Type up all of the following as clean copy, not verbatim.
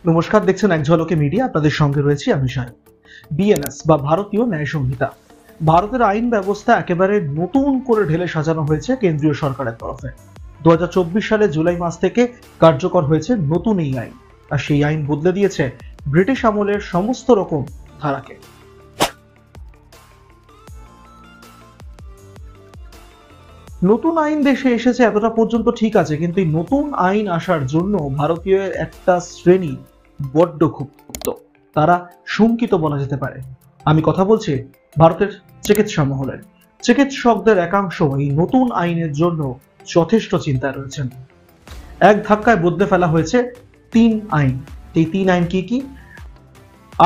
নমস্কার, দেখছেন এক ঝলকে মিডিয়া। আপনাদের সঙ্গে রয়েছি আমি সাহেব। বিএনএস বা ভারতীয় ন্যায় সংহিতা, ভারতের আইন ব্যবস্থা একেবারে নতুন করে ঢেলে সাজানো হয়েছে কেন্দ্রীয় সরকারের তরফে। 2024 সালে জুলাই মাস থেকে কার্যকর হয়েছে নতুন এই আইন, আর সেই আইন বদলে দিয়েছে ব্রিটিশ আমলের সমস্ত রকম ধারাকে। নতুন আইন দেশে এসেছে এতটা পর্যন্ত ঠিক আছে, কিন্তু এই নতুন আইন আসার জন্য ভারতীয় একটা শ্রেণী বড্ড ক্ষুব্ধ, তারা শঙ্কিত বলা যেতে পারে। আমি কথা বলছি ভারতের চিকিৎসা মহলের। চিকিৎসকদের একাংশ এই নতুন আইনের জন্য যথেষ্ট চিন্তায় রয়েছেন। এক ধাক্কায় বদলে ফেলা হয়েছে 3 আইন। এই 3 আইন কি কি?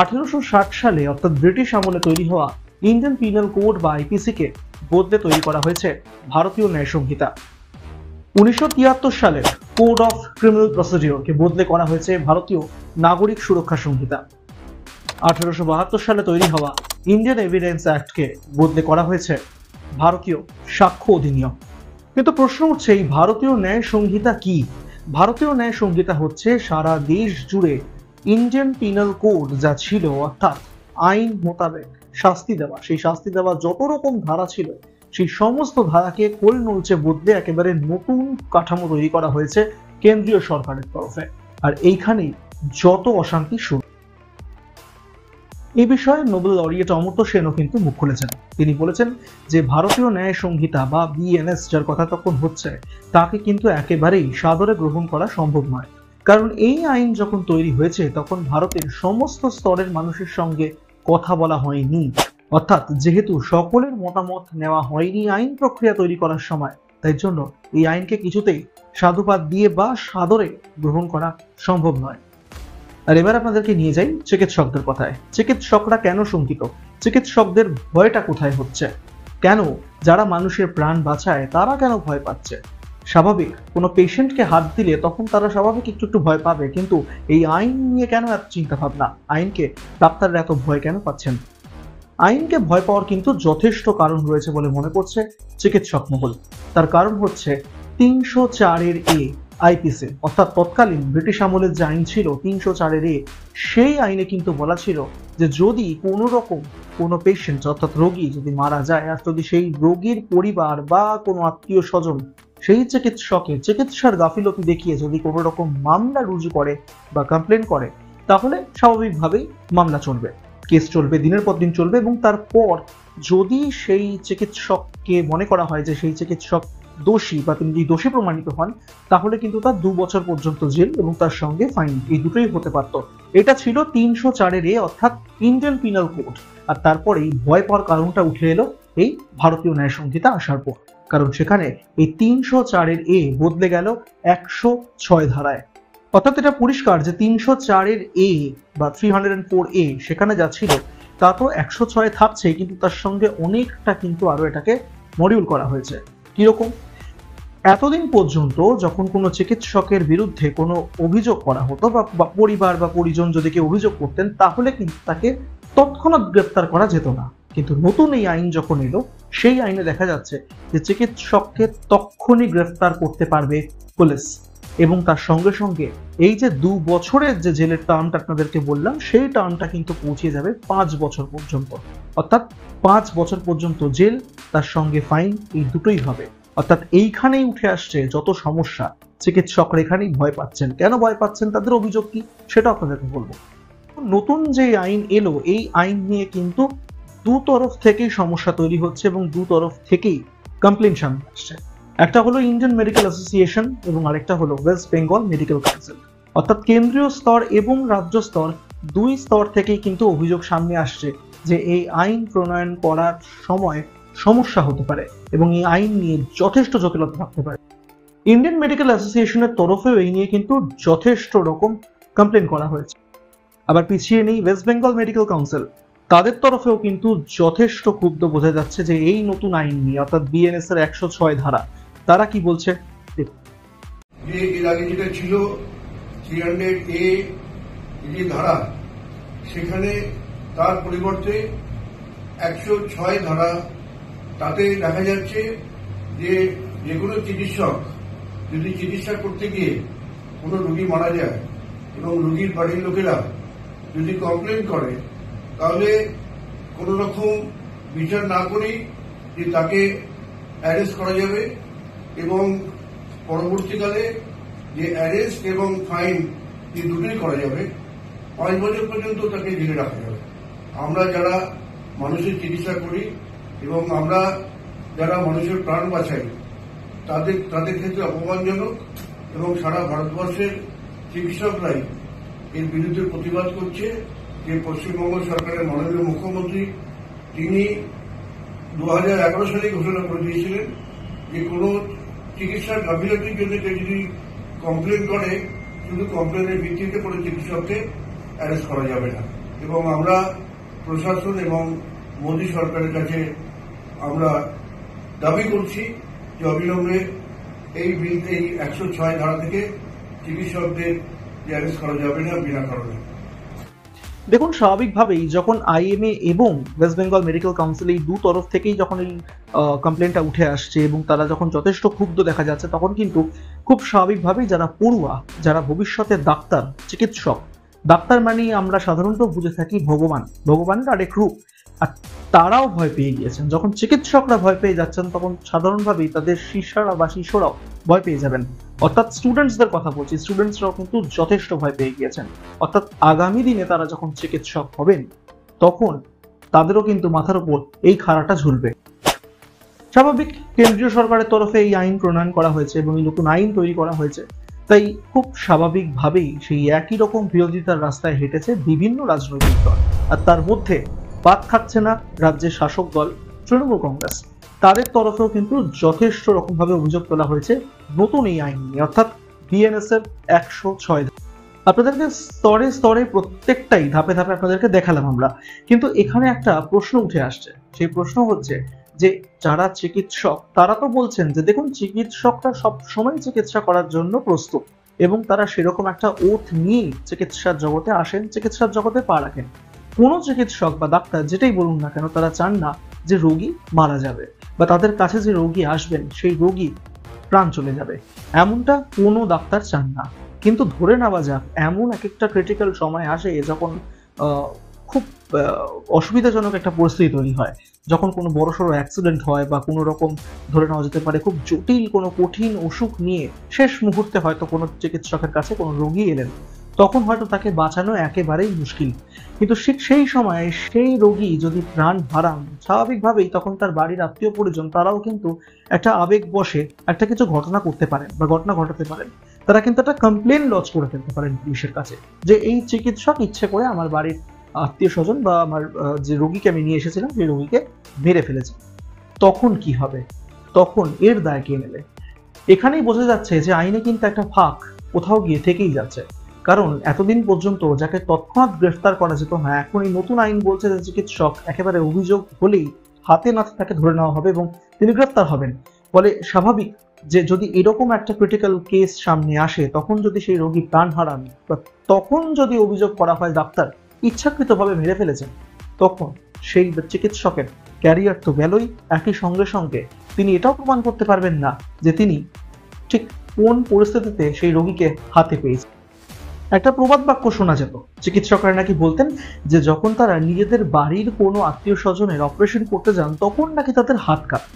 1860 সালে অর্থাৎ ব্রিটিশ আমলে তৈরি হওয়া ইন্ডিয়ান পিনাল কোড বা আইপিসি কে বদলে তৈরি করা হয়েছে ভারতীয় ন্যায় সংহিতা। 1973 সালের কোড অফ ক্রিমিনাল প্রসিডিওর কে বদলে করা হয়েছে ভারতীয় নাগরিক সুরক্ষা সংহিতা। 1872 সালে তৈরি হওয়া ইন্ডিয়ান এভিডেন্স অ্যাক্ট কে বদলে করা হয়েছে ভারতীয় সাক্ষ্য অধিনিয়ম। কিন্তু প্রশ্ন উঠছে, এই ভারতীয় ন্যায় সংহিতা কি? ভারতীয় ন্যায় সংহিতা হচ্ছে সারা দেশ জুড়ে ইন্ডিয়ান পিনাল কোড যা ছিল, অর্থাৎ আইন মোতাবেক শাস্তি দেওয়া, সেই শাস্তি দেওয়া যত রকম ধারা ছিল সেই সমস্ত ধারাকে কোল নলচে বদলে একেবারে নতুন কাঠামো তৈরি করা হয়েছে কেন্দ্রীয় সরকারের তরফে। আর এইখানেই যত অশান্তি শুরু। এই বিষয়ে নোবেল লরিয়েট অমর্ত্য সেনও কিন্তু মুখ খুলেছেন। তিনি বলেছেন যে ভারতীয় ন্যায় সংহিতা বা বিএনএস যার কথা তখন হচ্ছে, তাকে কিন্তু একেবারেই সাদরে গ্রহণ করা সম্ভব নয়। কারণ এই আইন যখন তৈরি হয়েছে তখন ভারতের সমস্ত স্তরের মানুষের সঙ্গে কথা বলা হয়নি, অর্থাৎ যেহেতু সকলের মতামত নেওয়া হয়নি আইন প্রক্রিয়া তৈরি করার সময়, তাই জন্য এই আইনকে কিছুতেই সাধুবাদ দিয়ে বা সাদরে গ্রহণ করা সম্ভব নয়। আর এবার আপনাদেরকে নিয়ে যাই চিকিৎসকদের কথায়। চিকিৎসকরা কেন শঙ্কিত? চিকিৎসকদের ভয়টা কোথায় হচ্ছে? কেন যারা মানুষের প্রাণ বাঁচায় তারা কেন ভয় পাচ্ছে? স্বাভাবিক, কোনো পেশেন্টকে হাত দিলে তখন তারা স্বাভাবিক একটু ভয় পাবে, কিন্তু এই আইন নিয়ে কেন এত চিন্তা ভাবনা? আইনকে ডাক্তাররা এত ভয় কেন পাচ্ছেন? আইনকে ভয় পাওয়ার কিন্তু যথেষ্ট কারণ রয়েছে বলে মনে করছে চিকিৎসক মহল। তার কারণ হচ্ছে 304 এ আইপিসি, অর্থাৎ তৎকালীন ব্রিটিশ আমলের যে আইন ছিল 304 এ, সেই আইনে কিন্তু বলা ছিল যে যদি কোনো রকম কোনো পেশেন্ট অর্থাৎ রোগী যদি মারা যায়, আর যদি সেই রোগীর পরিবার বা কোনো আত্মীয় স্বজন সেই চিকিৎসকের চিকিৎসার গাফিলতি দেখিয়ে যদি কোনো রকম মামলা রুজু করে বা কমপ্লেন করে, তাহলে স্বাভাবিকভাবেই মামলা চলবে, কেস চলবে, দিনের পর দিন চলবে, এবং তারপর যদি সেই চিকিৎসককে মনে করা হয় যে সেই চিকিৎসক দোষী বা তিনি যদি দোষী প্রমাণিত হন, তাহলে কিন্তু তার 2 বছর পর্যন্ত জেল এবং তার সঙ্গে ফাইন, এই দুটোই হতে পারত। এটা ছিল 304 এ, অর্থাৎ ইন্ডিয়ান পিনাল কোড। আর তারপরেই ভয় পাওয়ার কারণটা উঠে এলো এই ভারতীয় ন্যায় সংহিতা আসার পর, কারণ সেখানে এই 304 এ বদলে গেল 106 ধারায়। অর্থাৎ এটা পরিষ্কার যে 304 এ বা 304 এ সেখানে যা ছিল তা তো 106 থাকছে, কিন্তু তার সঙ্গে অনেকটা কিন্তু আরো এটাকে মডিউল করা হয়েছে। কিরকম? এতদিন পর্যন্ত যখন কোনো চিকিৎসকের বিরুদ্ধে কোনো অভিযোগ করা হতো বা পরিবার বা পরিজন যদি কেউ অভিযোগ করতেন, তাহলে কিন্তু তাকে তৎক্ষণাৎ গ্রেপ্তার করা যেত না। কিন্তু নতুন এই আইন যখন এলো, সেই আইনে দেখা যাচ্ছে যে চিকিৎসককে তক্ষুনি গ্রেফতার করতে পারবে পুলিশ, এবং তার সঙ্গে সঙ্গে এই যে 2 বছরের যে জেলের টার্মটা আপনাদেরকে বললাম, সেই টার্মটা কিন্তু পৌঁছে যাবে 5 বছর পর্যন্ত। অর্থাৎ 5 বছর পর্যন্ত জেল, তার সঙ্গে ফাইন, এই দুটোই হবে। অর্থাৎ এইখানেই উঠে আসছে যত সমস্যা। চিকিৎসকরা এখানেই ভয় পাচ্ছেন। কেন ভয় পাচ্ছেন, তাদের অভিযোগ কি, সেটা আপনাদেরকে বলবো। নতুন যে আইন এলো, এই আইন নিয়ে কিন্তু 2 তরফ থেকেই সমস্যা তৈরি হচ্ছে এবং 2 তরফ থেকেই কমপ্লেন সামনে আসছে। একটা হলো ইন্ডিয়ান মেডিকেল অ্যাসোসিয়েশন এবং আরেকটা হলো ওয়েস্ট বেঙ্গল মেডিকেল কাউন্সিল। অর্থাৎ কেন্দ্রীয় স্তর এবং রাজ্য স্তর, 2 স্তর থেকেই কিন্তু অভিযোগ সামনে আসছে যে এই আইন প্রণয়ন করার সময় সমস্যা হতে পারে এবং এই আইন নিয়ে যথেষ্ট জটিলতা থাকতে পারে। ইন্ডিয়ান মেডিকেল অ্যাসোসিয়েশনের তরফেও এই নিয়ে কিন্তু যথেষ্ট রকম কমপ্লেন করা হয়েছে। আবার পিছিয়ে নেই ওয়েস্ট বেঙ্গল মেডিকেল কাউন্সিল, তাদের তরফেও কিন্তু যথেষ্ট ক্ষুব্ধ বোঝা যাচ্ছে যে এই নতুন আইন নিয়ে, অর্থাৎ বিএনএস এর 106 ধারা। তারা কি বলছে? যে এর আগে যেটা ছিল 300 এ যে ধারা, সেখানে তার পরিবর্তে 106 ধারা, তাতে দেখা যাচ্ছে যে যে কোনো চিকিৎসক যদি চিকিৎসা করতে গিয়ে কোনো রোগী মারা যায়, এবং রোগীর বাড়ির লোকেরা যদি কমপ্লেন করে, তাহলে কোন রকম বিচার না করেই যে তাকে অ্যারেস্ট করা যাবে এবং পরবর্তীকালে যে অ্যারেস্ট এবং ফাইন এই দুটোই করা যাবে। 5 বছর পর্যন্ত তাকে জেলে রাখা যাবে। আমরা যারা মানুষের চিকিৎসা করি এবং আমরা যারা মানুষের প্রাণ বাঁচাই, তাদের ক্ষেত্রে অপমানজনক এবং সারা ভারতবর্ষের চিকিৎসকরাই এর বিরুদ্ধে প্রতিবাদ করছে। যে পশ্চিমবঙ্গ সরকারের মাননীয় মুখ্যমন্ত্রী, তিনি 2011 সালে ঘোষণা করে দিয়েছিলেন যে কোন চিকিৎসার গাফিলতির জন্য কেউ যদি কমপ্লেন করে, শুধু কমপ্লেনের ভিত্তিতে কোনো চিকিৎসককে অ্যারেস্ট করা যাবে না। এবং আমরা প্রশাসন এবং মোদী সরকারের কাছে আমরা দাবি করছি যে অবিলম্বে এই 106 ধারা থেকে চিকিৎসকদের অ্যারেস্ট করা যাবে না বিনা কারণে। দেখুন, স্বাভাবিকভাবেই যখন আইএমএ এবং ওয়েস্ট বেঙ্গল মেডিকেল কাউন্সিল এই দু তরফ থেকেই যখন এই কমপ্লেনটা উঠে আসছে এবং তারা যখন যথেষ্ট ক্ষুব্ধ দেখা যাচ্ছে, তখন কিন্তু খুব স্বাভাবিকভাবেই যারা পড়ুয়া, যারা ভবিষ্যতের ডাক্তার, চিকিৎসক, ডাক্তার মানে আমরা সাধারণত বুঝে থাকি ভগবানের আরেক রূপ, আর তারাও ভয় পেয়ে গিয়েছেন। যখন চিকিৎসকরা ভয় পেয়ে যাচ্ছেন, তখন সাধারণভাবেই তাদের শিষ্যরা বা শিষ্যরাও ভয় পেয়ে যাবেন। অর্থাৎ স্টুডেন্টসদের কথা বলছি, স্টুডেন্টসরাও কিন্তু যথেষ্ট ভয় পেয়ে গিয়েছেন। অর্থাৎ আগামী দিনে তারা যখন চিকিৎসক হবেন, তখন তাদেরও কিন্তু মাথার উপর এই খাড়াটা ঝুলবে। স্বাভাবিক, কেন্দ্রীয় সরকারের তরফে এই আইন প্রণয়ন করা হয়েছে এবং এই নতুন আইন তৈরি করা হয়েছে, তাই খুব স্বাভাবিকভাবেই সেই একই রকম বিরোধিতার রাস্তায় হেঁটেছে বিভিন্ন রাজনৈতিক দল। আর তার মধ্যে বাদ থাকছে না রাজ্যের শাসক দল তৃণমূল কংগ্রেস। তাদের তরফেও কিন্তু যথেষ্ট রকমভাবে অভিযোগ তোলা হয়েছে নতুন এই আইন নিয়ে, অর্থাৎ বিএনএস এর 106। আপনাদেরকে স্তরে স্তরে প্রত্যেকটাই ধাপে ধাপে আপনাদেরকে দেখালাম আমরা, কিন্তু এখানে একটা প্রশ্ন উঠে আসছে। সেই প্রশ্ন হচ্ছে যে যারা চিকিৎসক, তারা তো বলছেন যে দেখুন, চিকিৎসকরা সব সময় চিকিৎসা করার জন্য প্রস্তুত এবং তারা সেরকম একটা ওথ নিয়ে চিকিৎসার জগতে আসেন, চিকিৎসার জগতে পা রাখেন। কোনো চিকিৎসক বা ডাক্তার যেটাই বলুন না কেন, তারা চান না যে রোগী মারা যাবে বা তাদের কাছে যে রোগী আসবেন সেই রোগী প্রাণ চলে যাবে, এমনটা কোনো ডাক্তার চান না। কিন্তু ধরে নেওয়া যাক এমন এক একটা ক্রিটিক্যাল সময় আসে যখন খুব অসুবিধাজনক একটা পরিস্থিতি তৈরি হয়, যখন কোনো বড়সড় অ্যাক্সিডেন্ট হয় বা কোনো রকম ধরে নেওয়া যেতে পারে খুব জটিল কোনো কঠিন অসুখ নিয়ে শেষ মুহূর্তে হয়তো কোনো চিকিৎসকের কাছে কোনো রোগী এলেন, তখন হয়তো তাকে বাঁচানো একেবারেই মুশকিল। কিন্তু সেই সময় সেই রোগী যদি প্রাণ হারান, স্বাভাবিকভাবেই তখন তার বাড়ির আত্মীয় পরিজন তারাও কিন্তু একটা আবেগ বশে একটা কিছু ঘটনা করতে পারেন বা ঘটনা ঘটাতে পারেন। তারা কিন্তু একটা কমপ্লেন লজ করে ফেলতে পারেন পুলিশের কাছে যে এই চিকিৎসক ইচ্ছে করে আমার বাড়ির আত্মীয় স্বজন বা আমার যে রোগীকে আমি নিয়ে এসেছিলাম সেই রোগীকে মেরে ফেলেছে। তখন কি হবে? তখন এর দায় কে নেবে? এখানেই বোঝা যাচ্ছে যে আইনে কিন্তু একটা ফাঁক কোথাও গিয়ে থেকেই যাচ্ছে। কারণ এতদিন পর্যন্ত যাকে তৎক্ষণাৎ গ্রেফতার করা যেত না, এখন এই নতুন আইন বলছে যে চিকিৎসক একেবারে অভিযোগ হলেই হাতে নাতে তাকে ধরে নেওয়া হবে এবং তিনি গ্রেফতার হবেন। ফলে স্বাভাবিক যে যদি এরকম একটা ক্রিটিক্যাল কেস সামনে আসে, তখন যদি সেই রোগী প্রাণ হারান বা তখন যদি অভিযোগ করা হয় ডাক্তার ইচ্ছাকৃতভাবে মেরে ফেলেছেন, তখন সেই চিকিৎসকের ক্যারিয়ার তো গেলই। একই সঙ্গে সঙ্গে তিনি এটাও প্রমাণ করতে পারবেন না যে তিনি ঠিক কোন পরিস্থিতিতে সেই রোগীকে হাতে পেয়েছেন। একটা প্রবাদ বাক্য শোনা যেত, চিকিৎসকরা নাকি বলতেন যে যখন তারা নিজেদের বাড়ির কোনো আত্মীয় স্বজনের অপারেশন করতে যান, তখন নাকি তাদের হাত কাঁপে,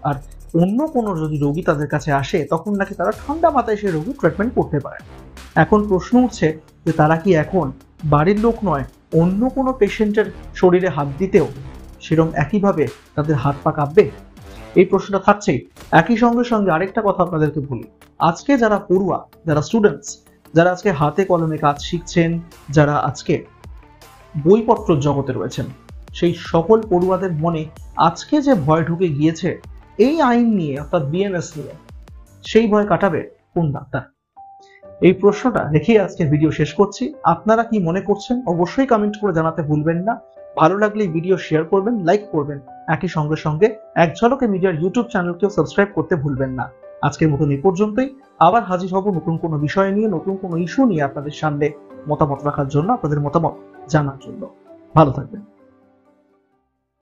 আর অন্য কোনো যদি রোগী তাদের কাছে আসে তখন নাকি তারা ঠান্ডা মাথায় সেই রোগী ট্রিটমেন্ট করতে পারে। এখন প্রশ্ন উঠছে যে তারা কি এখন বাড়ির লোক নয়, অন্য কোনো পেশেন্টের শরীরে হাত দিতেও সেরকম একইভাবে তাদের হাত পা কাঁপবে? এই প্রশ্নটা থাকছেই। একই সঙ্গে সঙ্গে আরেকটা কথা আপনাদেরকে বলি, আজকে যারা পড়ুয়া, যারা স্টুডেন্টস, যারা আজকে হাতে কলমে কাজ শিখছেন, যারা আজকে বইপত্র জগতে রয়েছেন, সেই সকল পড়ুয়াদের মনে আজকে যে ভয় ঢুকে গিয়েছে এই আইন নিয়ে, অর্থাৎ বিএনএস নিয়ে, সেই ভয় কাটাবে কোন ডাক্তার? এই প্রশ্নটা রেখেই আজকে ভিডিও শেষ করছি। আপনারা কি মনে করছেন অবশ্যই কমেন্ট করে জানাতে ভুলবেন না। ভালো লাগলে ভিডিও শেয়ার করবেন, লাইক করবেন। একই সঙ্গে সঙ্গে এক ঝলকে মিডিয়ার ইউটিউব চ্যানেলকেও সাবস্ক্রাইব করতে ভুলবেন না। আজকের মতন এই পর্যন্তই। আবার হাজির হব নতুন কোনো বিষয় নিয়ে, নতুন কোনো ইস্যু নিয়ে আপনাদের সামনে মতামত রাখার জন্য, আপনাদের মতামত জানার জন্য। ভালো থাকবেন।